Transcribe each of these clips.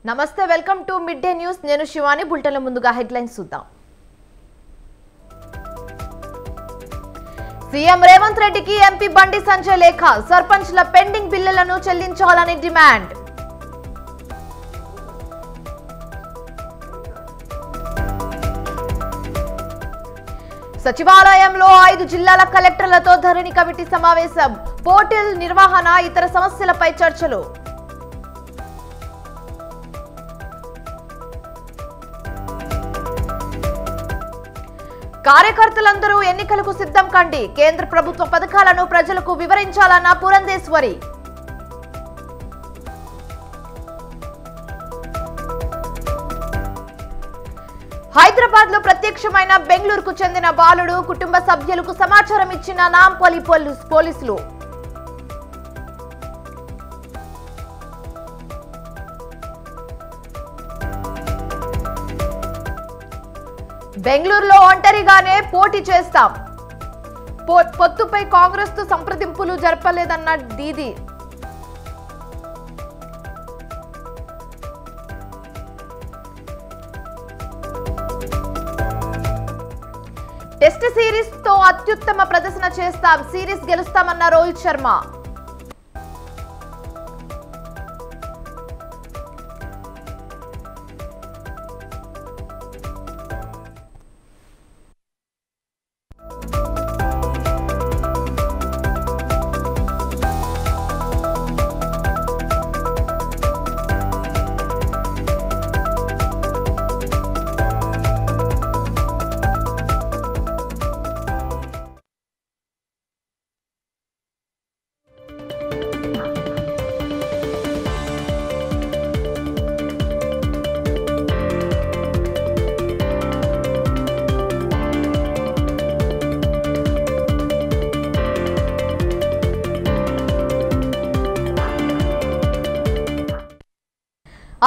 నమస్తే welcome to mid day news నేను శివాని బులెటిన్ల ముందుగా హెడ్లైన్స్ చూద్దాం సీఎం రేవంత్ రెడ్డికి ఎంపీ బండి సంజయ్ లేఖ సర్పంచ్ల పెండింగ్ బిల్లులను చెల్లించాలని డిమాండ్ సచివాలయంలో 5 జిల్లాల కలెక్టర్లతో ధరణి కమిటీ సమావేశం పోర్టల్ నిర్వహణ ఇతర సమస్యలపై చర్చలు కార్యకర్తలందరూ ఎన్నికలకు సిద్ధం కండి కేంద్ర ప్రభుత్వ పథకాలను ప్రజలకు వివరించాలన్న పురంధేశ్వరి హైదరాబాద్ లో ప్రత్యక్షమైన బెంగళూరుకు చెందిన బాలుడు కుటుంబ సభ్యులకు సమాచారం ఇచ్చిన నాంపల్లి పోలీసులు బెంగళూరులో ఒంటరిగానే పోటీ చేస్తాం పొత్తుపై కాంగ్రెస్ తో సంప్రదింపులు జరపలేదన్న దీది టెస్ట్ సిరీస్ తో అత్యుత్తమ ప్రదర్శన చేస్తాం సిరీస్ గెలుస్తామన్న రోహిత్ శర్మ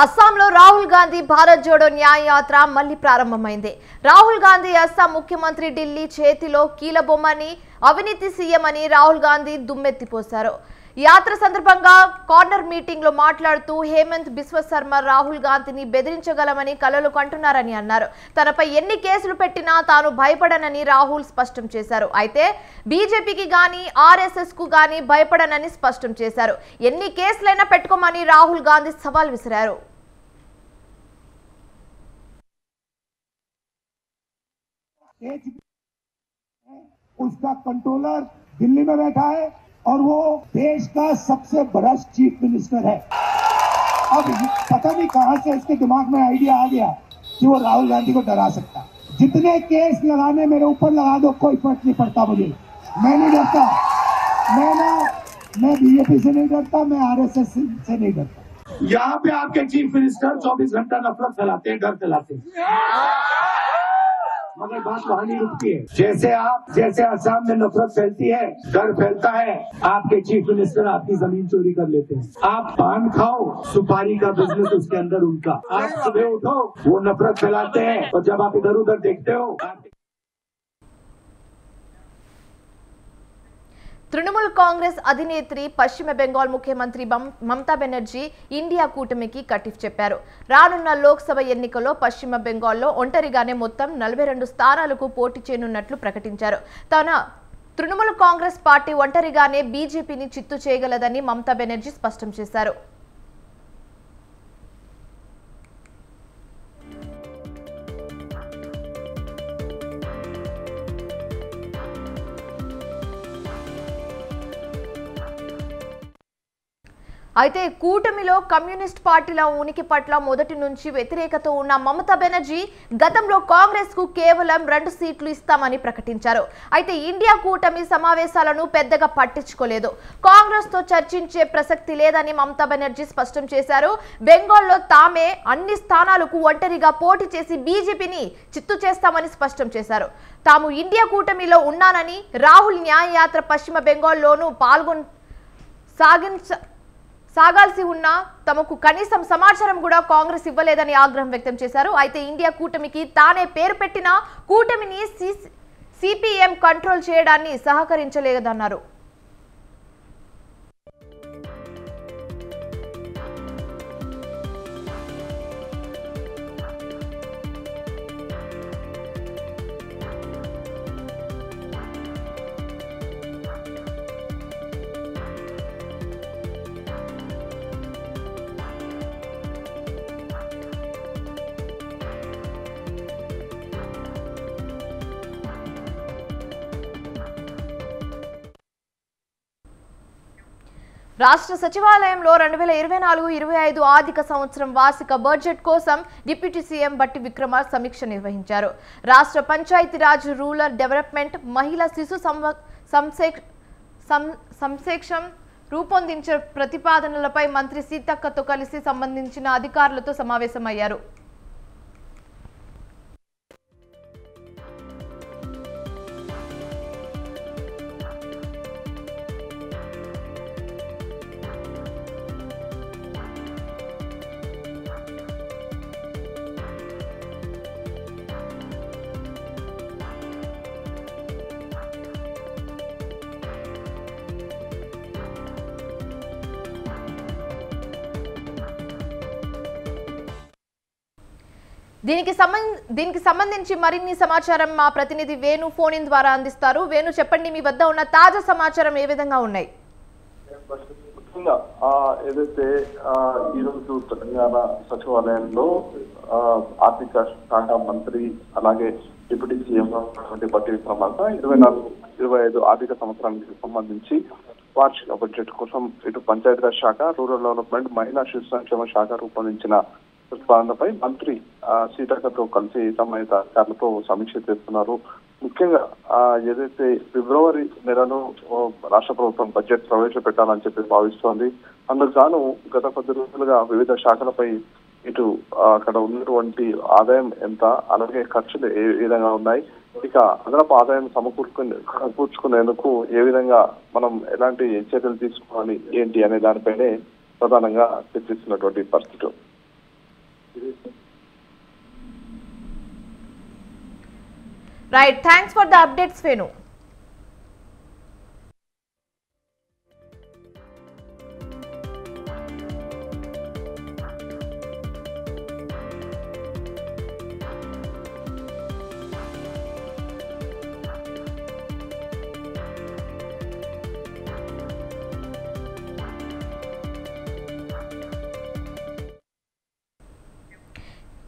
అస్సాంలో రాహుల్ గాంధీ భారత్ జోడో న్యాయ యాత్ర మళ్లీ ప్రారంభమైంది. రాహుల్ గాంధీ అస్సాం ముఖ్యమంత్రి ఢిల్లీ చేతిలో కీలబొమ్మని అవినీతి సీఎం అని రాహుల్ గాంధీ దుమ్మెత్తిపోశారు. యాత్ర సందర్భంగా కార్నర్ మీటింగ్ లో మాట్లాడుతూ హేమంత్ బిశ్వ శర్మ రాహుల్ గాంధీని బెదిరించగలమని కలలు కంటున్నారని అన్నారు. తనపై ఎన్ని కేసులు పెట్టినా తాను భయపడనని రాహుల్ స్పష్టం చేశారు. అయితే బీజేపీకి గానీ ఆర్ఎస్ఎస్ కు గానీ భయపడనని స్పష్టం చేశారు. ఎన్ని కేసులైనా పెట్టుకోమని రాహుల్ గాంధీ సవాల్ విసిరారు. उसका कंट्रोलर दिल्ली में बैठा है और वो देश का सबसे बड़ा चीफ मिनिस्टर है. अब पता नहीं कहां से इसके दिमाग में आइडिया आ गया कि वो राहुल गांधी को डरा सकता. जितने केस लगाने मेरे ऊपर लगा दो, कोई फर्क नहीं पड़ता मुझे. मैं नहीं डरता. मैं बीजेपी से नहीं डरता, मैं आरएसएस से नहीं डरता. यहाँ पे आपके चीफ मिनिस्टर 24 घंटा नफरत फैलाते हैं, डर फैलाते हैं, मगर बात वहाँ नहीं रुकती है. जैसे आसाम में नफरत फैलती है, डर फैलता है, आपके चीफ मिनिस्टर आपकी जमीन चोरी कर लेते हैं. आप पान खाओ, सुपारी का बिजनेस उसके अंदर उनका. आप सुबह उठो, वो नफरत फैलाते हैं, और जब आप इधर उधर देखते हो. తృణమూల్ కాంగ్రెస్ అధినేత్రి పశ్చిమ బెంగాల్ ముఖ్యమంత్రి మమతా బెనర్జీ ఇండియా కూటమికి కటిఫ్ చెప్పారు. రానున్న లోక్సభ ఎన్నికల్లో పశ్చిమ బెంగాల్లో ఒంటరిగానే మొత్తం 42 స్థానాలకు పోటీ చేయనున్నట్లు ప్రకటించారు. తృణమూల్ కాంగ్రెస్ పార్టీ ఒంటరిగానే బీజేపీని చిత్తు చేయగలదని మమతా బెనర్జీ స్పష్టం చేశారు. అయితే కూటమిలో కమ్యూనిస్ట్ పార్టీల ఉనికి పట్ల మొదటి నుంచి వ్యతిరేకత ఉన్న మమతా బెనర్జీ గతంలో కాంగ్రెస్ కు కేవలం 2 సీట్లు ఇస్తామని ప్రకటించారు. అయితే ఇండియా కూటమి సమావేశాలను పెద్దగా పట్టించుకోలేదు. కాంగ్రెస్ తో చర్చించే ప్రసక్తి లేదని మమతా బెనర్జీ స్పష్టం చేశారు. బెంగాల్లో తామే అన్ని స్థానాలకు ఒంటరిగా పోటీ చేసి బీజేపీని చిత్తు చేస్తామని స్పష్టం చేశారు. తాము ఇండియా కూటమిలో ఉన్నానని రాహుల్ న్యాయ యాత్ర పశ్చిమ బెంగాల్లోనూ సాగాల్సి ఉన్నా తమకు కనీసం సమాచారం కూడా కాంగ్రెస్ ఇవ్వలేదని ఆగ్రహం వ్యక్తం చేశారు. అయితే ఇండియా కూటమికి తానే పేరు పెట్టిన కూటమిని సిపిఎం కంట్రోల్ చేయడాన్ని సహకరించలేదన్నారు. రాష్ట్ర సచివాలయంలో 2024-25 ఆర్థిక సంవత్సరం వార్షిక బడ్జెట్ కోసం డిప్యూటీ సీఎం బట్టి విక్రమ సమీక్ష నిర్వహించారు. రాష్ట్ర పంచాయతీరాజ్, రూరల్ డెవలప్మెంట్, మహిళా శిశు సంక్షేమం రూపొందించిన ప్రతిపాదనలపై మంత్రి సీతక్కతో కలిసి సంబంధించిన అధికారులతో సమావేశమయ్యారు. దీనికి సంబంధించి మరిన్ని సమాచారం మా ప్రతినిధి వేణు ఫోన్ ఇన్ ద్వారా అందిస్తారు. వేణు, చెప్పండి, మీ వద్ద ఉన్న తాజా సమాచారం ఏ విధంగా ఉన్నాయి? ఏదైతే ఈరోజు తెలంగాణ సచివాలయంలో ఆర్థిక శాఖ మంత్రి అలాగే డిప్యూటీ సీఎం బట్టి విక్రమ 24-25 ఆర్థిక సంవత్సరానికి సంబంధించి వార్షిక బడ్జెట్ కోసం ఇటు పంచాయతీరాజ్ శాఖ, రూరల్ డెవలప్మెంట్, మహిళా శిశు సంక్షేమ శాఖ రూపొందించిన ప్రతిపాదనపై మంత్రి సీతక్కతో కలిసి సంబంధిత అధికారులతో సమీక్ష చేస్తున్నారు. ముఖ్యంగా ఏదైతే ఫిబ్రవరి నెలలో రాష్ట్ర ప్రభుత్వం బడ్జెట్ ప్రవేశపెట్టాలని చెప్పి భావిస్తోంది. అందుకు గాను గత కొద్ది రోజులుగా వివిధ శాఖలపై ఇటు అక్కడ ఉన్నటువంటి ఆదాయం ఎంత, అలాగే ఖర్చులు ఏ విధంగా ఉన్నాయి, ఇక అదనపు ఆదాయం సమకూర్చుకునేందుకు ఏ విధంగా మనం ఎలాంటి చర్యలు తీసుకోవాలి ఏంటి అనే దానిపైనే ప్రధానంగా చర్చిస్తున్నటువంటి పరిస్థితి. Right, thanks for the updates, Venu.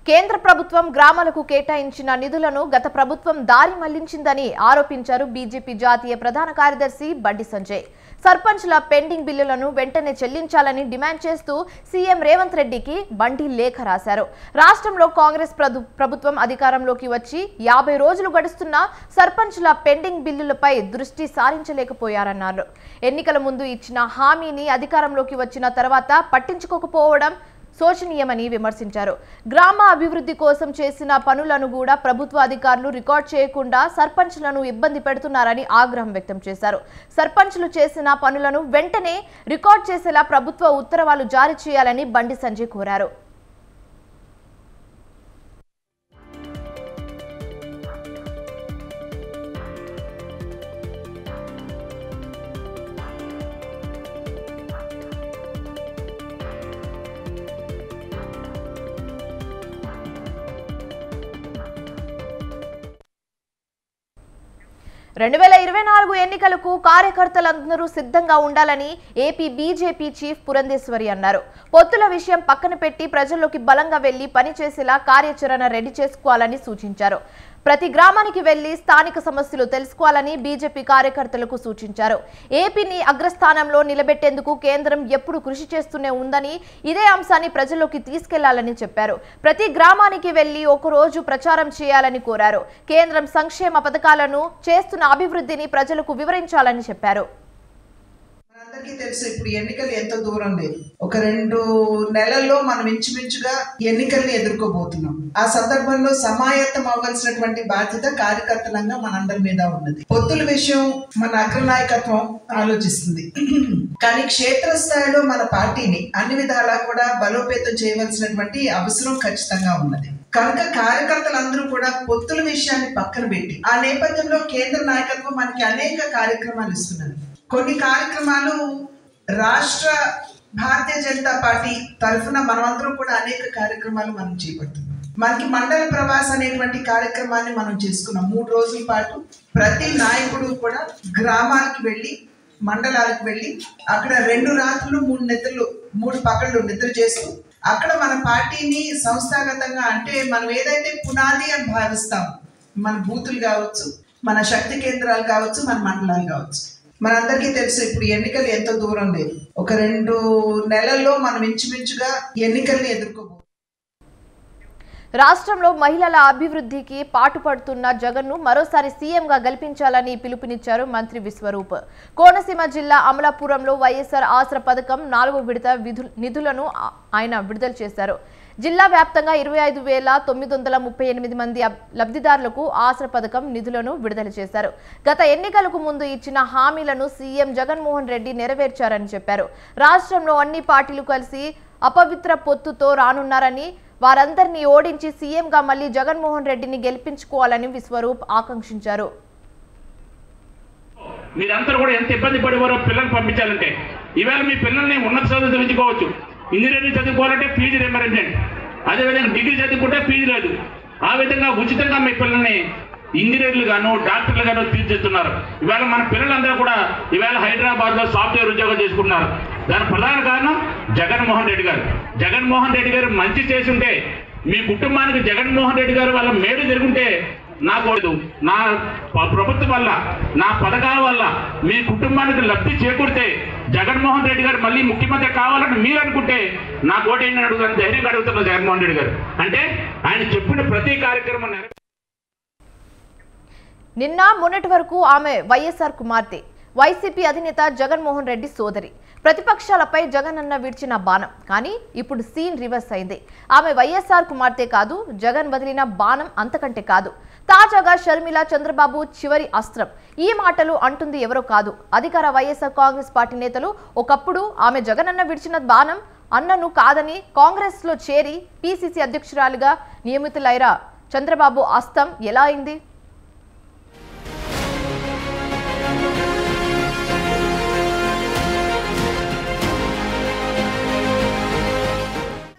కేంద్ర ప్రభుత్వం గ్రామాలకు కేటాయించిన నిధులను గత ప్రభుత్వం దారి మళ్లించిందని ఆరోపించారు బీజేపీ జాతీయ ప్రధాన కార్యదర్శి బండి సంజయ్. సర్పంచ్ల పెండింగ్ బిల్లులను వెంటనే చెల్లించాలని డిమాండ్ చేస్తూ సీఎం రేవంత్ రెడ్డికి బండి లేఖ రాశారు. రాష్ట్రంలో కాంగ్రెస్ ప్రభుత్వం అధికారంలోకి వచ్చి 50 రోజులు గడుస్తున్నా సర్పంచ్ల పెండింగ్ బిల్లులపై దృష్టి సారించలేకపోయారన్నారు. ఎన్నికల ముందు ఇచ్చిన హామీని అధికారంలోకి వచ్చిన తర్వాత పట్టించుకోకపోవడం శోచనీయమని విమర్శించారు. గ్రామ అభివృద్ధి కోసం చేసిన పనులను కూడా ప్రభుత్వ అధికారులు రికార్డ్ చేయకుండా సర్పంచ్లను ఇబ్బంది పెడుతున్నారని ఆగ్రహం వ్యక్తం చేశారు. సర్పంచ్లు చేసిన పనులను వెంటనే రికార్డ్ చేసేలా ప్రభుత్వ ఉత్తర్వులు జారీ చేయాలని బండి సంజయ్ కోరారు. రెండు 2024 ఎన్నికలకు కార్యకర్తలందరూ సిద్ధంగా ఉండాలని ఏపీ బీజేపీ చీఫ్ పురంధేశ్వరి అన్నారు. పొత్తుల విషయం పక్కన పెట్టి ప్రజల్లోకి బలంగా వెళ్లి పనిచేసేలా కార్యాచరణ రెడీ చేసుకోవాలని సూచించారు. ప్రతి గ్రామానికి వెళ్లి స్థానిక సమస్యలు తెలుసుకోవాలని బీజేపీ కార్యకర్తలకు సూచించారు. ఏపీని అగ్రస్థానంలో నిలబెట్టేందుకు కేంద్రం ఎప్పుడు కృషి చేస్తూనే ఉందని, ఇదే అంశాన్ని ప్రజల్లోకి తీసుకెళ్లాలని చెప్పారు. ప్రతి గ్రామానికి వెళ్లి ఒకరోజు ప్రచారం చేయాలని కోరారు. కేంద్రం సంక్షేమ పథకాలను, చేస్తున్న అభివృద్ధిని ప్రజలకు వివరించాలని చెప్పారు. అందరికీ తెలుసు, ఇప్పుడు ఎన్నికలు ఎంతో దూరం లేదు. ఒక 2 నెలల్లో మనం ఇంచుమించుగా ఎన్నికల్ని ఎదుర్కోబోతున్నాం. ఆ సందర్భంలో సమాయత్తం అవ్వాల్సినటువంటి బాధ్యత కార్యకర్తలంగా మనందరి మీద ఉన్నది. పొత్తుల విషయం మన అగ్రనాయకత్వం ఆలోచిస్తుంది. కానీ క్షేత్రస్థాయిలో మన పార్టీని అన్ని విధాలా కూడా బలోపేతం చేయవలసినటువంటి అవసరం ఖచ్చితంగా ఉన్నది. కనుక కార్యకర్తలందరూ కూడా పొత్తుల విషయాన్ని పక్కన పెట్టి, ఆ నేపథ్యంలో కేంద్ర నాయకత్వం మనకి అనేక కార్యక్రమాలు ఇస్తున్నారు. కొన్ని కార్యక్రమాలు రాష్ట్ర భారతీయ జనతా పార్టీ తరఫున మనమందరం కూడా అనేక కార్యక్రమాలు మనం చేపడుతున్నాం. మనకి మండల ప్రవాస అనేటువంటి కార్యక్రమాన్ని మనం చేసుకున్నాం. 3 రోజుల పాటు ప్రతి నాయకుడు కూడా గ్రామాలకు వెళ్ళి, మండలాలకు వెళ్ళి అక్కడ 2 రాత్రులు 3 పగళ్ళు నిద్ర చేస్తూ అక్కడ మన పార్టీని సంస్థాగతంగా, అంటే మనం ఏదైతే పునాది అని భావిస్తాం, మన బూతులు కావచ్చు, మన శక్తి కేంద్రాలు కావచ్చు, మన మండలాలు కావచ్చు, మనందరికీ తెలుసు ఇప్పుడు ఎన్నికలు ఎంతో దూరం లేదు. ఒక 2 నెలల్లో మనం ఇంచుమించుగా ఎన్నికల్ని ఎదుర్కోబోతున్నాం. రాష్ట్రంలో మహిళల అభివృద్ధికి పాటుపడుతున్న జగన్ను మరోసారి సీఎంగా గెలిపించాలని పిలుపునిచ్చారు మంత్రి విశ్వరూప్. కోనసీమ జిల్లా అమలాపురంలో వైఎస్ఆర్ ఆసరా పథకం 4వ విడత నిధులను ఆయన విడుదల చేశారు. జిల్లా వ్యాప్తంగా 25,938 మంది లబ్ధిదారులకు ఆసరా పథకం నిధులను విడుదల చేశారు. గత ఎన్నికలకు ముందు ఇచ్చిన హామీలను సీఎం జగన్మోహన్ రెడ్డి నెరవేర్చారని చెప్పారు. రాష్ట్రంలో అన్ని పార్టీలు కలిసి అపవిత్ర పొత్తుతో రానున్నారని, వారందరినీ ఓడించి సీఎంగా మళ్లీ జగన్మోహన్ రెడ్డిని గెలిపించుకోవాలని విశ్వరూప్ ఆకాంక్షించారు. మీరందరూ కూడా ఎంత ఇబ్బంది పడేవారో పిల్లల్ని పంపించాలంటే, ఈవేళ మీ పిల్లల్ని ఉన్నత చదువు చదివించుకోవచ్చు. ఇంజనీరింగ్ చదువుకోవాలంటే ఫీజు రియంబర్స్మెంట్, అదేవిధంగా డిగ్రీ చదువుకుంటే ఫీజు లేదు. ఆ విధంగా ఉచితంగా మీ పిల్లల్ని ఇంజనీర్లు గాను డాక్టర్లు గాను తీర్చిదిద్దుతున్నారు. ఇవాళ మన పిల్లలందరూ కూడా ఈవేళ హైదరాబాద్ లో సాఫ్ట్వేర్ ఉద్యోగం చేసుకుంటున్నారు. దాని ప్రధాన కారణం జగన్మోహన్ రెడ్డి గారు. జగన్మోహన్ రెడ్డి గారు మంచి చేసుంటే, మీ కుటుంబానికి జగన్మోహన్ రెడ్డి గారు వాళ్ళ మేలు జరుగుంటే, నాకు నా ప్రభుత్వం వల్ల, నా పథకాల వల్ల మీ కుటుంబానికి లబ్ధి చేకూరితే, జగన్మోహన్ రెడ్డి గారు మళ్ళీ ముఖ్యమంత్రి కావాలని మీరు అనుకుంటే నాకు ఓటేంటి అడుగుతాను, ధైర్యంగా అడుగుతున్నారు జగన్మోహన్ రెడ్డి గారు. అంటే ఆయన చెప్పిన ప్రతి కార్యక్రమం నిన్న మొన్నటి వరకు ఆమె వైఎస్ఆర్ కుమార్తె, వైసీపీ అధినేత జగన్మోహన్ రెడ్డి సోదరి. ప్రతిపక్షాలపై జగనన్న విడిచిన బాణం. కానీ ఇప్పుడు సీన్ రివర్స్ అయింది. ఆమె వైఎస్ఆర్ కుమార్తె కాదు, జగన్ వదిలిన బాణం అంతకంటే కాదు. తాజాగా షర్మిల చంద్రబాబు చివరి అస్త్రం. ఈ మాటలు అంటుంది ఎవరో కాదు, అధికార వైఎస్ఆర్ కాంగ్రెస్ పార్టీ నేతలు. ఒకప్పుడు ఆమె జగనన్న విడిచిన బాణం అన్నను కాదని కాంగ్రెస్ లో చేరి పిసిసి అధ్యక్షురాలుగా నియమితులైన చంద్రబాబు అస్తం ఎలా అయింది?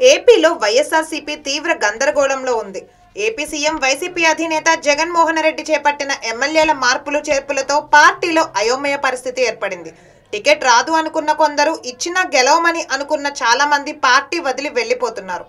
ఏపీలో వైఎస్ఆర్సీపీ తీవ్ర గందరగోళంలో ఉంది. ఏపీ సీఎం వైసీపీ అధినేత జగన్మోహన్ రెడ్డి చేపట్టిన ఎమ్మెల్యేల మార్పులు చేర్పులతో పార్టీలో అయోమయ పరిస్థితి ఏర్పడింది. టికెట్ రాదు అనుకున్న కొందరు, ఇచ్చినా గెలవమని అనుకున్న చాలా మంది పార్టీ వదిలి వెళ్లిపోతున్నారు.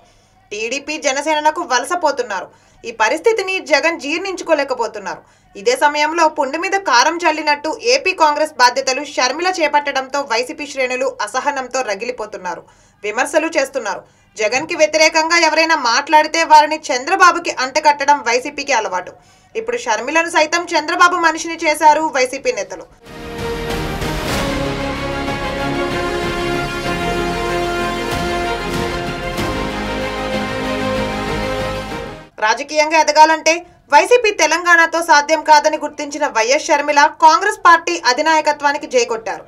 టీడీపీ జనసేనకు వలసపోతున్నారు. ఈ పరిస్థితిని జగన్ జీర్ణించుకోలేకపోతున్నారు. ఇదే సమయంలో పుండు మీద కారం చల్లినట్టు ఏపీ కాంగ్రెస్ బాధ్యతలు షర్మిల చేపట్టడంతో వైసీపీ శ్రేణులు అసహనంతో రగిలిపోతున్నారు, విమర్శలు చేస్తున్నారు. జగన్ కి వ్యతిరేకంగా ఎవరైనా మాట్లాడితే వారిని చంద్రబాబుకి అంటకట్టడం వైసీపీకి అలవాటు. ఇప్పుడు షర్మిలను సైతం చంద్రబాబు మనిషిని చేశారు వైసీపీ నేతలు. రాజకీయంగా ఎదగాలంటే వైసీపీ తెలంగాణతో సాధ్యం కాదని గుర్తించిన వైఎస్ షర్మిల కాంగ్రెస్ పార్టీ అధినాయకత్వానికి జైకొట్టారు.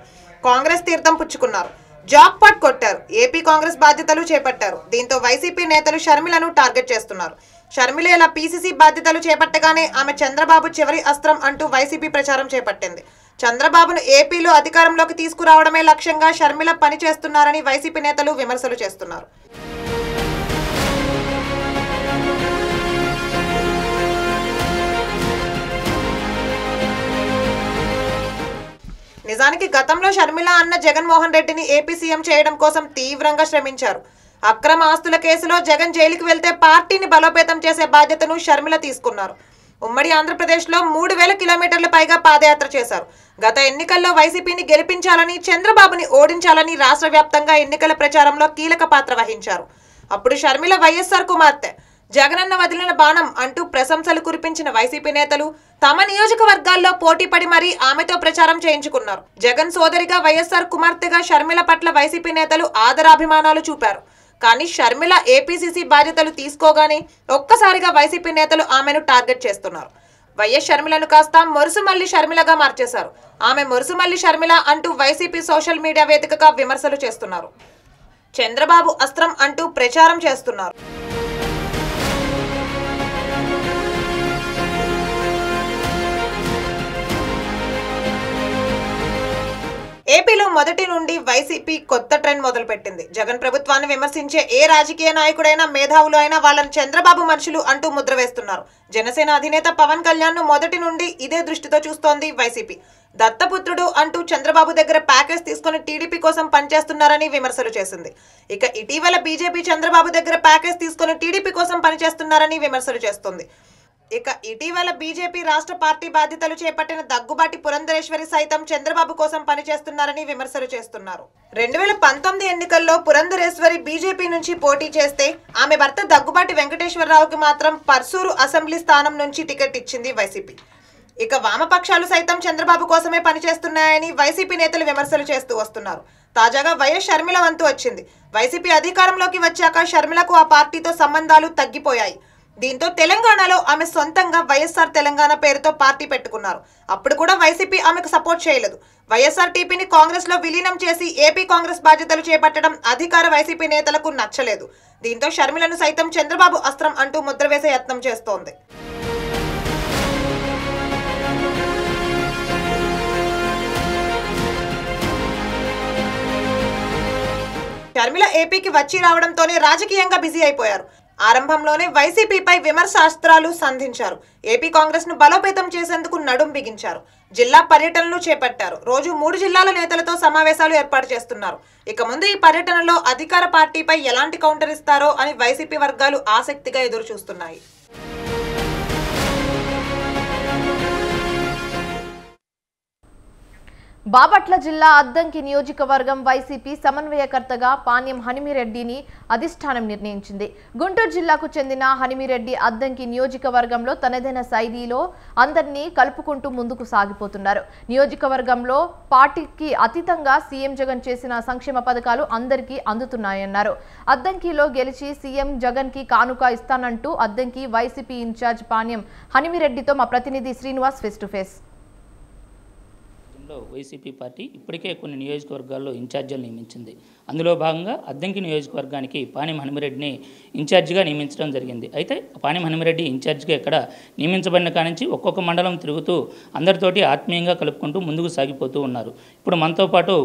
కాంగ్రెస్ తీర్థం పుచ్చుకున్నారు, జాక్ పాట్ కొట్టారు, ఏపీ కాంగ్రెస్ బాధ్యతలు చేపట్టారు. దీంతో వైసీపీ నేతలు షర్మిలను టార్గెట్ చేస్తున్నారు. షర్మిల ఇలా పీసీసీ బాధ్యతలు చేపట్టగానే ఆమె చంద్రబాబు చివరి అస్త్రం అంటూ వైసీపీ ప్రచారం చేపట్టింది. చంద్రబాబును ఏపీలో అధికారంలోకి తీసుకురావడమే లక్ష్యంగా షర్మిల పని చేస్తున్నారని వైసీపీ నేతలు విమర్శలు చేస్తున్నారు. నిజానికి గతంలో షర్మిల అన్న జగన్మోహన్ రెడ్డిని ఏపీ సీఎం చేయడం కోసం తీవ్రంగా శ్రమించారు. అక్రమ ఆస్తుల కేసులో జగన్ జైలుకు వెళ్తే పార్టీని బలోపేతం చేసే బాధ్యతను షర్మిల తీసుకున్నారు. ఉమ్మడి ఆంధ్రప్రదేశ్లో 3000 కిలోమీటర్ల పైగా పాదయాత్ర చేశారు. గత ఎన్నికల్లో వైసీపీని గెలిపించాలని, చంద్రబాబుని ఓడించాలని రాష్ట్ర వ్యాప్తంగా ఎన్నికల ప్రచారంలో కీలక పాత్ర వహించారు. అప్పుడు షర్మిల వైఎస్ఆర్ కుమార్తె. జగనన్న వదిలిన బాణం అంటూ ప్రశంసలు కురిపించిన వైసీపీ నేతలు తమ నియోజకవర్గాల్లో పోటీపడి మరీ ఆమెతో ప్రచారం చేయించుకున్నారు. జగన్ సోదరిగా వైఎస్ఆర్ కుమార్తెగా షర్మిల పట్ల వైసీపీ నేతలు ఆదరాభిమానాలు చూపారు. కానీ షర్మిల ఏపీసీసీ బాధ్యతలు తీసుకోగానే ఒక్కసారిగా వైసీపీ నేతలు ఆమెను టార్గెట్ చేస్తున్నారు. వైఎస్ షర్మిలను కాస్త మొరుసుమల్లి షర్మిలగా మార్చేశారు. ఆమె మొరుసుమల్లి షర్మిల అంటూ వైసీపీ సోషల్ మీడియా వేదికగా విమర్శలు చేస్తున్నారు. చంద్రబాబు అస్త్రం అంటూ ప్రచారం చేస్తున్నారు. ఏపీలో మొదటి నుండి వైసీపీ కొత్త ట్రెండ్ మొదలుపెట్టింది. జగన్ ప్రభుత్వాన్ని విమర్శించే ఏ రాజకీయ నాయకుడైనా, మేధావులు అయినా వాళ్ళని చంద్రబాబు మనుషులు అంటూ ముద్ర వేస్తున్నారు. జనసేన అధినేత పవన్ కళ్యాణ్ ను మొదటి నుండి ఇదే దృష్టితో చూస్తోంది వైసీపీ. దత్తపుత్రుడు అంటూ చంద్రబాబు దగ్గర ప్యాకేజ్ తీసుకుని టీడీపీ కోసం పనిచేస్తున్నారని విమర్శలు చేసింది. ఇక ఇటీవల బీజేపీ చంద్రబాబు దగ్గర ప్యాకేజ్ తీసుకుని టీడీపీ కోసం పనిచేస్తున్నారని విమర్శలు చేస్తుంది. ఇక ఇటీవల బీజేపీ రాష్ట్ర పార్టీ బాధ్యతలు చేపట్టిన దగ్గుబాటి పురంధరేశ్వరి సైతం చంద్రబాబు కోసం పనిచేస్తున్నారని విమర్శలు చేస్తున్నారు. 2019 ఎన్నికల్లో పురంధరేశ్వరి బీజేపీ నుంచి పోటీ చేస్తే ఆమె భర్త దగ్గుబాటి వెంకటేశ్వరరావుకి మాత్రం పర్సూరు అసెంబ్లీ స్థానం నుంచి టికెట్ ఇచ్చింది వైసీపీ. ఇక వామపక్షాలు సైతం చంద్రబాబు కోసమే పనిచేస్తున్నాయని వైసీపీ నేతలు విమర్శలు చేస్తూ వస్తున్నారు. తాజాగా వైఎస్ షర్మిల వంతు వచ్చింది. వైసీపీ అధికారంలోకి వచ్చాక షర్మిలకు ఆ పార్టీతో సంబంధాలు తగ్గిపోయాయి. దీంతో తెలంగాణలో ఆమె సొంతంగా వైఎస్ఆర్ తెలంగాణ పేరుతో పార్టీ పెట్టుకున్నారు. అప్పుడు కూడా వైసీపీ ఆమెకు సపోర్ట్ చేయలేదు. వైఎస్ఆర్టీపీని కాంగ్రెస్ లో విలీనం చేసి ఏపీ కాంగ్రెస్ బాధ్యతలు చేపట్టడం అధికార వైసీపీ నేతలకు నచ్చలేదు. దీంతో షర్మిలను సైతం చంద్రబాబు అస్త్రం అంటూ ముద్ర వేసే యత్నం చేస్తోంది. షర్మిల ఏపీకి వచ్చి రావడంతోనే రాజకీయంగా బిజీ అయిపోయారు. ఆరంభంలోనే వైసీపీపై విమర్శాస్త్రాలు సంధించారు. ఏపీ కాంగ్రెస్ ను బలోపేతం చేసేందుకు నడుం బిగించారు. జిల్లా పర్యటనలు చేపట్టారు. రోజు 3 జిల్లాల నేతలతో సమావేశాలు ఏర్పాటు చేస్తున్నారు. ఇక ముందు ఈ పర్యటనలో అధికార పార్టీపై ఎలాంటి కౌంటర్ ఇస్తారో అని వైసీపీ వర్గాలు ఆసక్తిగా ఎదురు చూస్తున్నాయి. బాపట్ల జిల్లా అద్దంకి నియోజకవర్గం వైసీపీ సమన్వయకర్తగా పాణ్యం హనుమిరెడ్డిని అధిష్టానం నిర్ణయించింది. గుంటూరు జిల్లాకు చెందిన హనుమిరెడ్డి అద్దంకి నియోజకవర్గంలో తనదైన శైలిలో అందరినీ కలుపుకుంటూ ముందుకు సాగిపోతున్నారు. నియోజకవర్గంలో పార్టీకి అతీతంగా సీఎం జగన్ చేసిన సంక్షేమ పథకాలు అందరికీ అందుతున్నాయన్నారు. అద్దంకిలో గెలిచి సీఎం జగన్ కి కానుక ఇస్తానంటూ అద్దంకి వైసీపీ ఇన్ఛార్జ్ పాణ్యం హనుమిరెడ్డితో మా ప్రతినిధి Srinivas face to face. YCP party ఇప్పటికే కొన్ని నియోజకవర్గాల్లో ఇన్ఛార్జీలు నియమించింది. అందులో భాగంగా అద్దంకి నియోజకవర్గానికి పాణ్యం హనుమిరెడ్డిని ఇన్ఛార్జిగా నియమించడం జరిగింది. అయితే పాణ్యం హనుమిరెడ్డి ఇన్ఛార్జిగా ఇక్కడ నియమించబడిన కానించి ఒక్కొక్క మండలం తిరుగుతూ అందరితోటి ఆత్మీయంగా కలుపుకుంటూ ముందుకు సాగిపోతూ ఉన్నారు. ఇప్పుడు మనతో పాటు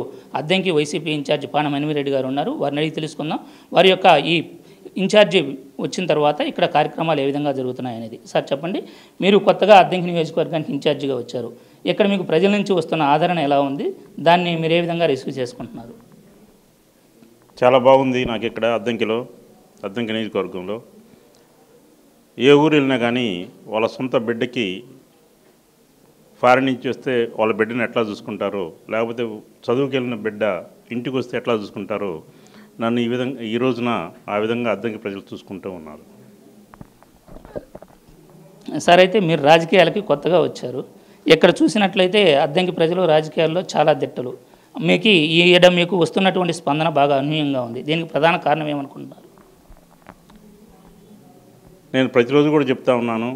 అద్దంకి వైసీపీ ఇన్ఛార్జి పాణ్యం హనుమిరెడ్డి గారు ఉన్నారు. వారిని అడిగి తెలుసుకుందాం వారి యొక్క ఈ ఇన్ఛార్జి వచ్చిన తర్వాత ఇక్కడ కార్యక్రమాలు ఏ విధంగా జరుగుతున్నాయనేది. సార్ చెప్పండి, మీరు కొత్తగా అద్దంకి నియోజకవర్గానికి ఇన్ఛార్జిగా వచ్చారు. ఇక్కడ మీకు ప్రజల నుంచి వస్తున్న ఆదరణ ఎలా ఉంది? దాన్ని మీరు ఏ విధంగా రిసీవ్ చేసుకుంటున్నారు? చాలా బాగుంది. నాకు ఇక్కడ అద్దంకి నియోజకవర్గంలో ఏ ఊరు వెళ్ళినా కానీ వాళ్ళ సొంత బిడ్డకి ఫారెన్ నుంచి వస్తే వాళ్ళ బిడ్డను ఎట్లా చూసుకుంటారో, లేకపోతే చదువుకి వెళ్ళిన బిడ్డ ఇంటికి వస్తే ఎట్లా చూసుకుంటారో నన్ను ఈ రోజున ఆ విధంగా అద్దంకి ప్రజలు చూసుకుంటూ ఉన్నారు. సార్, అయితే మీరు రాజకీయాలకి కొత్తగా వచ్చారు. ఇక్కడ చూసినట్లయితే అద్దంకి ప్రజలు రాజకీయాల్లో చాలా దిట్టలు. మీకు వస్తున్నటువంటి స్పందన బాగా అనూహ్యంగా ఉంది. దీనికి ప్రధాన కారణం ఏమనుకుంటున్నారు? నేను ప్రతిరోజు కూడా చెప్తా ఉన్నాను,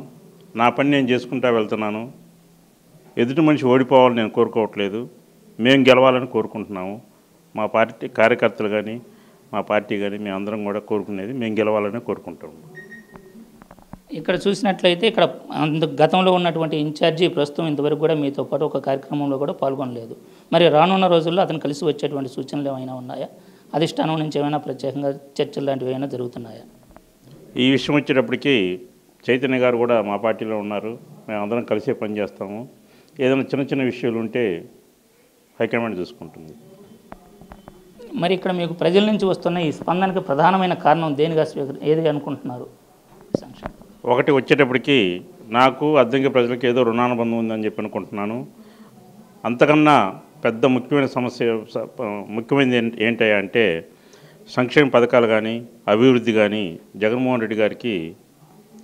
నా పని నేను చేసుకుంటా వెళ్తున్నాను. ఎదుటి మనిషి ఓడిపోవాలని నేను కోరుకోవట్లేదు, మేము గెలవాలని కోరుకుంటున్నాము. మా పార్టీ కార్యకర్తలు కానీ మా పార్టీ కానీ మేమందరం కూడా కోరుకునేది మేము గెలవాలని కోరుకుంటాము. ఇక్కడ చూసినట్లయితే ఇక్కడ గతంలో ఉన్నటువంటి ఇన్ఛార్జి ప్రస్తుతం ఇంతవరకు కూడా మీతో పాటు ఒక కార్యక్రమంలో కూడా పాల్గొనలేదు. మరి రానున్న రోజుల్లో అతను కలిసి వచ్చేటువంటి సూచనలు ఏమైనా ఉన్నాయా? అధిష్టానం నుంచి ఏమైనా ప్రత్యేకంగా చర్చలు లాంటివి ఏమైనా జరుగుతున్నాయా? ఈ విషయం వచ్చేటప్పటికి చైతన్య గారు కూడా మా పార్టీలో ఉన్నారు. మేమందరం కలిసే పనిచేస్తాము. ఏదైనా చిన్న చిన్న విషయాలు ఉంటే హైకమాండ్ చూసుకుంటుంది. మరి ఇక్కడ మీకు ప్రజల నుంచి వస్తున్న ఈ స్పందనకి ప్రధానమైన కారణం దేనిగా ఏది అనుకుంటున్నారు? ఒకటి వచ్చేటప్పటికి నాకు అద్దంకి ప్రజలకు ఏదో రుణానుబంధం ఉందని చెప్పి అనుకుంటున్నాను. అంతకన్నా పెద్ద ముఖ్యమైనది ఏంటంటే అంటే సంక్షేమ పథకాలు కానీ అభివృద్ధి కానీ జగన్మోహన్ రెడ్డి గారికి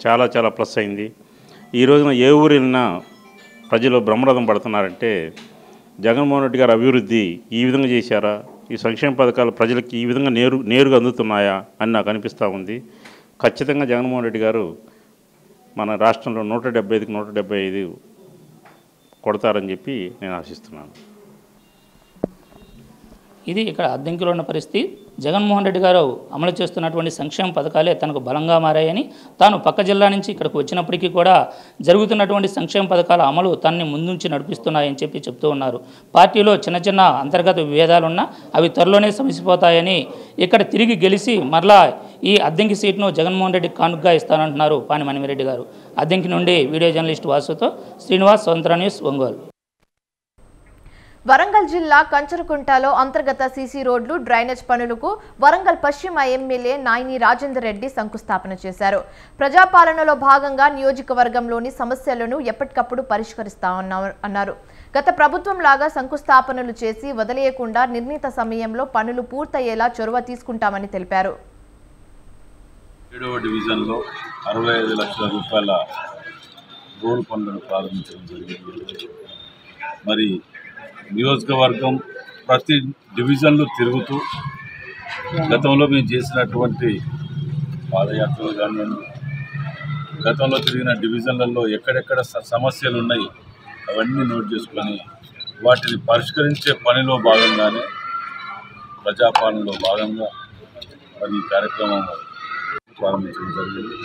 చాలా చాలా ప్లస్ అయింది. ఈ రోజున ఏ ఊరు వెళ్ళినా ప్రజలు బ్రహ్మరథం పడుతున్నారంటే జగన్మోహన్ రెడ్డి గారు అభివృద్ధి ఈ విధంగా చేశారా, ఈ సంక్షేమ పథకాలు ప్రజలకి ఈ విధంగా నేరుగా అందుతున్నాయా అని నాకు అనిపిస్తూ ఉంది. ఖచ్చితంగా జగన్మోహన్ రెడ్డి గారు మన రాష్ట్రంలో 175కి 175 కొడతారని చెప్పి నేను ఆశిస్తున్నాను. ఇది ఇక్కడ అద్దంకిలో ఉన్న పరిస్థితి. జగన్మోహన్ రెడ్డి గారు అమలు చేస్తున్నటువంటి సంక్షేమ పథకాలే తనకు బలంగా మారాయని, తాను పక్క జిల్లా నుంచి ఇక్కడికి వచ్చినప్పటికీ కూడా జరుగుతున్నటువంటి సంక్షేమ పథకాల అమలు తనని ముందుంచి నడిపిస్తున్నాయని చెప్పి చెప్తూ ఉన్నారు. పార్టీలో చిన్న చిన్న అంతర్గత విభేదాలున్నా అవి త్వరలోనే సమసిపోతాయని, ఇక్కడ తిరిగి గెలిచి మరలా ఈ అద్దంకి సీట్ను జగన్మోహన్ రెడ్డికి కానుకగా ఇస్తానంటున్నారు పాణ్యం హనుమిరెడ్డి గారు. అద్దంకి నుండి వీడియో జర్నలిస్ట్ వాసుతో శ్రీనివాస్, స్వతంత్ర న్యూస్, ఒంగోలు. వరంగల్ జిల్లా కంచరకుంటలో అంతర్గత సీసీ రోడ్లు డ్రైనేజ్ పనులకు వరంగల్ పశ్చిమ ఎమ్మెల్యే నాయని రాజేందర్ రెడ్డి శంకుస్థాపన చేశారు. ప్రజాపాలనలో భాగంగా నియోజకవర్గంలోని సమస్యలను ఎప్పటికప్పుడు పరిష్కరిస్తామన్నారు. గత ప్రభుత్వం లాగా శంకుస్థాపనలు చేసి వదిలేయకుండా నిర్ణీత సమయంలో పనులు పూర్తయ్యేలా చొరవ తీసుకుంటామని తెలిపారు. 7వ డివిజన్లో 65 లక్షల రూపాయల రోడ్డు పనులను ప్రారంభించడం జరిగింది. మరి నియోజకవర్గం ప్రతి డివిజన్లో తిరుగుతూ గతంలో మేము చేసినటువంటి పాదయాత్రలు కానివ్వండి, గతంలో తిరిగిన డివిజన్లలో ఎక్కడెక్కడ సమస్యలు ఉన్నాయి అవన్నీ నోట్ చేసుకొని వాటిని పరిష్కరించే పనిలో భాగంగానే ప్రజాపాలనలో భాగంగా మరి ఈ కార్యక్రమం ప్రారంభించడం జరిగింది.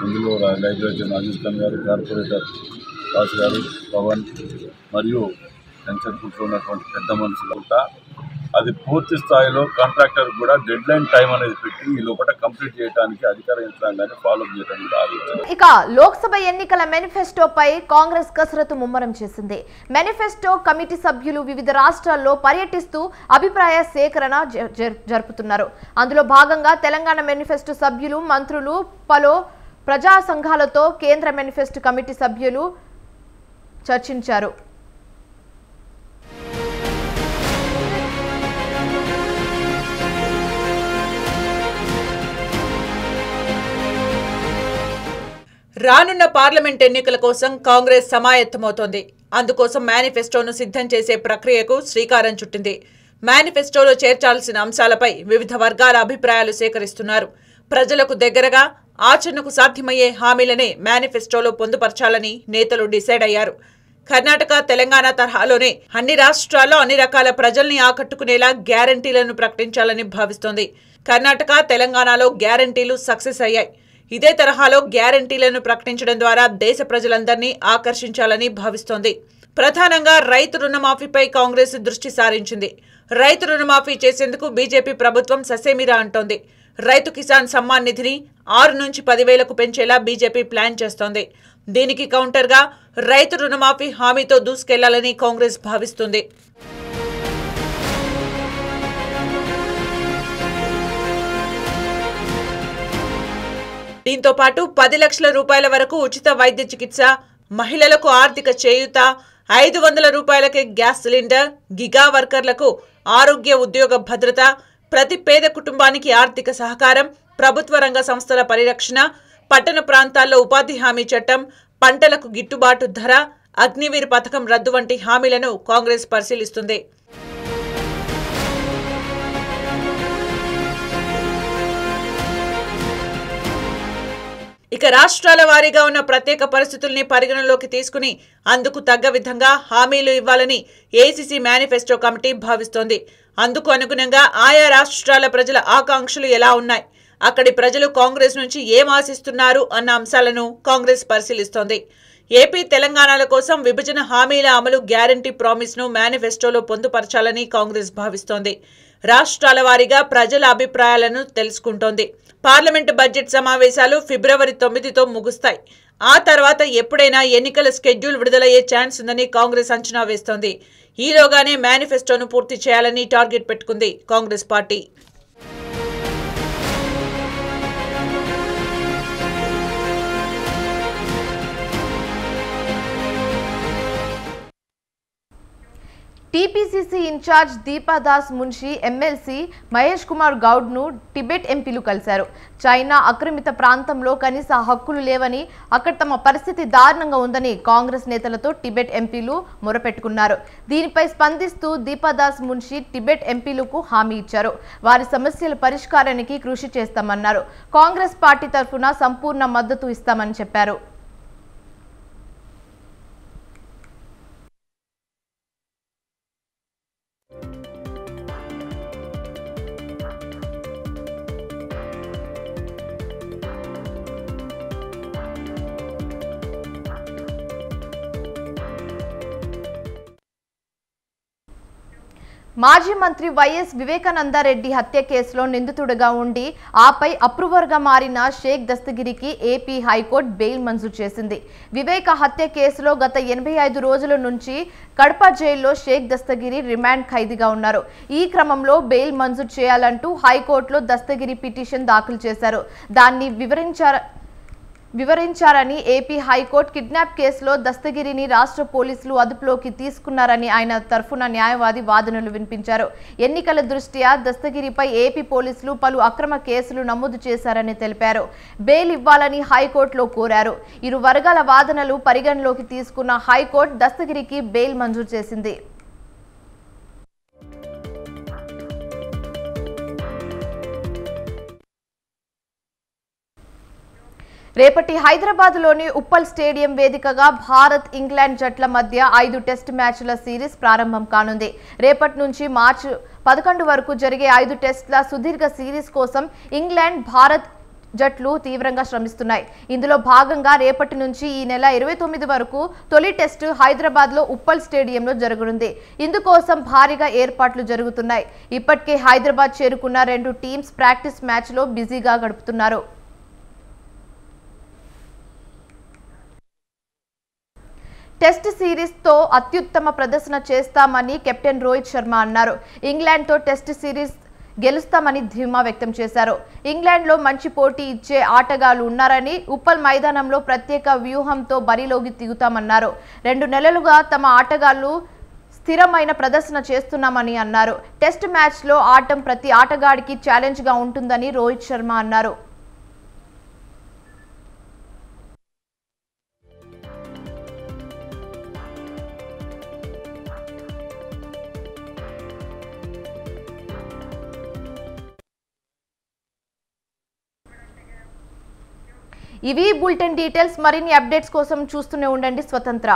ఇందులో లైబ్రరీ అజిత్ ఖాన్ గారు, కార్పొరేటర్ రాజు గారు, పవన్ మరియు కంచర్కుంటూ ఉన్నటువంటి పెద్ద మనుషులంతా అది పూర్తి స్థాయిలో కాంట్రాక్టర్ కూడా డెడ్ లైన్ టైం అనేది పెట్టి ఈ లోపల కంప్లీట్ చేయడానికి అధికార యంత్రాంగాన్ని ఫాలో చేయడం కూడా ఆలోచన. ఇక లోక్సభ ఎన్నికల మేనిఫెస్టోపై కాంగ్రెస్ కసరత్తు ముమ్మరం చేసింది. మేనిఫెస్టో కమిటీ సభ్యులు వివిధ రాష్ట్రాల్లో పర్యటిస్తూ అభిప్రాయ సేకరణ జరుపుతున్నారు. అందులో భాగంగా తెలంగాణ మేనిఫెస్టో సభ్యులు, మంత్రులు, పలు ప్రజా సంఘాలతో కేంద్ర మేనిఫెస్టో కమిటీ సభ్యులు చర్చించారు. రానున్న పార్లమెంట్ ఎన్నికల కోసం కాంగ్రెస్ సమాయత్తమవుతోంది. అందుకోసం మేనిఫెస్టోను సిద్ధం చేసే ప్రక్రియకు శ్రీకారం చుట్టింది. మేనిఫెస్టోలో చేర్చాల్సిన అంశాలపై వివిధ వర్గాల అభిప్రాయాలు సేకరిస్తున్నారు. ప్రజలకు దగ్గరగా ఆచరణకు సాధ్యమయ్యే హామీలనే మేనిఫెస్టోలో పొందుపరచాలని నేతలు డిసైడ్ అయ్యారు. కర్ణాటక, తెలంగాణ తరహాలోనే అన్ని రాష్ట్రాల్లో అన్ని రకాల ప్రజల్ని ఆకట్టుకునేలా గ్యారంటీలను ప్రకటించాలని భావిస్తోంది. కర్ణాటక, తెలంగాణలో గ్యారంటీలు సక్సెస్ అయ్యాయి. ఇదే తరహాలో గ్యారంటీలను ప్రకటించడం ద్వారా దేశ ప్రజలందరినీ ఆకర్షించాలని భావిస్తోంది. ప్రధానంగా రైతు రుణమాఫీపై కాంగ్రెస్ దృష్టి సారించింది. రైతు రుణమాఫీ చేసేందుకు బీజేపీ ప్రభుత్వం ససేమిరా అంటోంది. రైతు కిసాన్ సమ్మాన్ నిధిని 6 నుంచి 10,000కు పెంచేలా బీజేపీ ప్లాన్ చేస్తోంది. దీనికి కౌంటర్గా రైతు రుణమాఫీ హామీతో దూసుకెళ్లాలని కాంగ్రెస్ భావిస్తుంది. దీంతో పాటు 10 లక్షల రూపాయల వరకు ఉచిత వైద్య చికిత్స, మహిళలకు ఆర్థిక చేయూత, 500 రూపాయలకే గ్యాస్ సిలిండర్, గిగా వర్కర్లకు ఆరోగ్య ఉద్యోగ భద్రత, ప్రతి పేద కుటుంబానికి ఆర్థిక సహకారం, ప్రభుత్వ రంగ సంస్థల పరిరక్షణ, పట్టణ ప్రాంతాల్లో ఉపాధి హామీ చట్టం, పంటలకు గిట్టుబాటు ధర, అగ్నివీర్ పథకం రద్దు వంటి హామీలను కాంగ్రెస్ పరిశీలిస్తుంది. ఇక రాష్ట్రాల వారీగా ఉన్న ప్రత్యేక పరిస్థితుల్ని పరిగణలోకి తీసుకుని అందుకు తగ్గ విధంగా హామీలు ఇవ్వాలని ఏఐసీసీ మేనిఫెస్టో కమిటీ భావిస్తోంది. అందుకు అనుగుణంగా ఆయా రాష్ట్రాల ప్రజల ఆకాంక్షలు ఎలా ఉన్నాయి, అక్కడి ప్రజలు కాంగ్రెస్ నుంచి ఏం ఆశిస్తున్నారు అన్న అంశాలను కాంగ్రెస్ పరిశీలిస్తోంది. ఏపీ, తెలంగాణల కోసం విభజన హామీల అమలు గ్యారంటీ ప్రామిస్ను మేనిఫెస్టోలో పొందుపరచాలని కాంగ్రెస్ భావిస్తోంది. రాష్ట్రాల వారీగా ప్రజల అభిప్రాయాలను తెలుసుకుంటోంది. పార్లమెంటు బడ్జెట్ సమావేశాలు ఫిబ్రవరి 9తో ముగుస్తాయి. ఆ తర్వాత ఎప్పుడైనా ఎన్నికల స్కెడ్యూల్ విడుదలయ్యే ఛాన్స్ ఉందని కాంగ్రెస్ అంచనా వేస్తోంది. ఈలోగానే మేనిఫెస్టోను పూర్తి చేయాలని టార్గెట్ పెట్టుకుంది Congress party. TPCC incharge Deepa Das Munshi, MLC Mahesh Kumar గౌడ్ను టిబెట్ ఎంపీలు కలిశారు. చైనా ఆక్రమిత ప్రాంతంలో కనీస హక్కులు లేవని, అక్కడ తమ పరిస్థితి దారుణంగా ఉందని కాంగ్రెస్ నేతలతో టిబెట్ ఎంపీలు మొరపెట్టుకున్నారు. దీనిపై స్పందిస్తూ దీపాదాస్ మున్షి టిబెట్ ఎంపీలకు హామీ ఇచ్చారు. వారి సమస్యల పరిష్కారానికి కృషి చేస్తామన్నారు. కాంగ్రెస్ పార్టీ తరఫున సంపూర్ణ మద్దతు ఇస్తామని చెప్పారు. మాజీ మంత్రి వైఎస్ వివేకానందరెడ్డి హత్య కేసులో నిందితుడిగా ఉండి ఆపై అప్రూవర్గా మారిన షేక్ దస్తగిరికి ఏపీ హైకోర్టు బెయిల్ మంజూరు చేసింది. వివేక హత్య కేసులో గత 85 రోజుల నుంచి కడప జైల్లో షేక్ దస్తగిరి రిమాండ్ ఖైదీగా ఉన్నారు. ఈ క్రమంలో బెయిల్ మంజూరు చేయాలంటూ హైకోర్టులో దస్తగిరి పిటిషన్ దాఖలు చేశారు. దాన్ని వివరించారని ఏపీ హైకోర్టు కిడ్నాప్ కేసులో దస్తగిరిని రాష్ట్ర పోలీసులు అదుపులోకి తీసుకున్నారని ఆయన తరఫున న్యాయవాది వాదనలు వినిపించారు. ఎన్నికల దృష్ట్యా దస్తగిరిపై ఏపీ పోలీసులు పలు అక్రమ కేసులు నమోదు చేశారని తెలిపారు. బెయిల్ ఇవ్వాలని హైకోర్టులో కోరారు. ఇరు వర్గాల వాదనలు పరిగణలోకి తీసుకున్న హైకోర్టు దస్తగిరికి బెయిల్ మంజూరు చేసింది. రేపటి హైదరాబాద్లోని ఉప్పల్ స్టేడియం వేదికగా భారత్ ఇంగ్లాండ్ జట్ల మధ్య 5 టెస్ట్ మ్యాచ్ల సిరీస్ ప్రారంభం కానుంది. రేపటి నుంచి మార్చి 11 వరకు జరిగే 5 టెస్టుల సుదీర్ఘ సిరీస్ కోసం ఇంగ్లాండ్, భారత్ జట్లు తీవ్రంగా శ్రమిస్తున్నాయి. ఇందులో భాగంగా రేపటి నుంచి ఈ నెల 29 వరకు తొలి టెస్టు హైదరాబాద్లో ఉప్పల్ స్టేడియంలో జరగనుంది. ఇందుకోసం భారీగా ఏర్పాట్లు జరుగుతున్నాయి. ఇప్పటికే హైదరాబాద్ చేరుకున్న 2 టీమ్స్ ప్రాక్టీస్ మ్యాచ్లో బిజీగా గడుపుతున్నారు. టెస్ట్ సిరీస్తో అత్యుత్తమ ప్రదర్శన చేస్తామని కెప్టెన్ రోహిత్ శర్మ అన్నారు. ఇంగ్లాండ్తో టెస్ట్ సిరీస్ గెలుస్తామని ధీమా వ్యక్తం చేశారు. ఇంగ్లాండ్లో మంచి పోటీ ఇచ్చే ఆటగాళ్లు ఉన్నారని, ఉప్పల్ మైదానంలో ప్రత్యేక వ్యూహంతో బరిలోకి దిగుతామన్నారు. 2 నెలలుగా తమ ఆటగాళ్లు స్థిరమైన ప్రదర్శన చేస్తున్నామని అన్నారు. టెస్ట్ మ్యాచ్లో ఆడటం ప్రతి ఆటగాడికి ఛాలెంజ్గా ఉంటుందని రోహిత్ శర్మ అన్నారు. ఇవి బులెటిన్ డీటెయిల్స్. మరిన్ని అప్డేట్స్ కోసం చూస్తూనే ఉండండి స్వతంత్ర.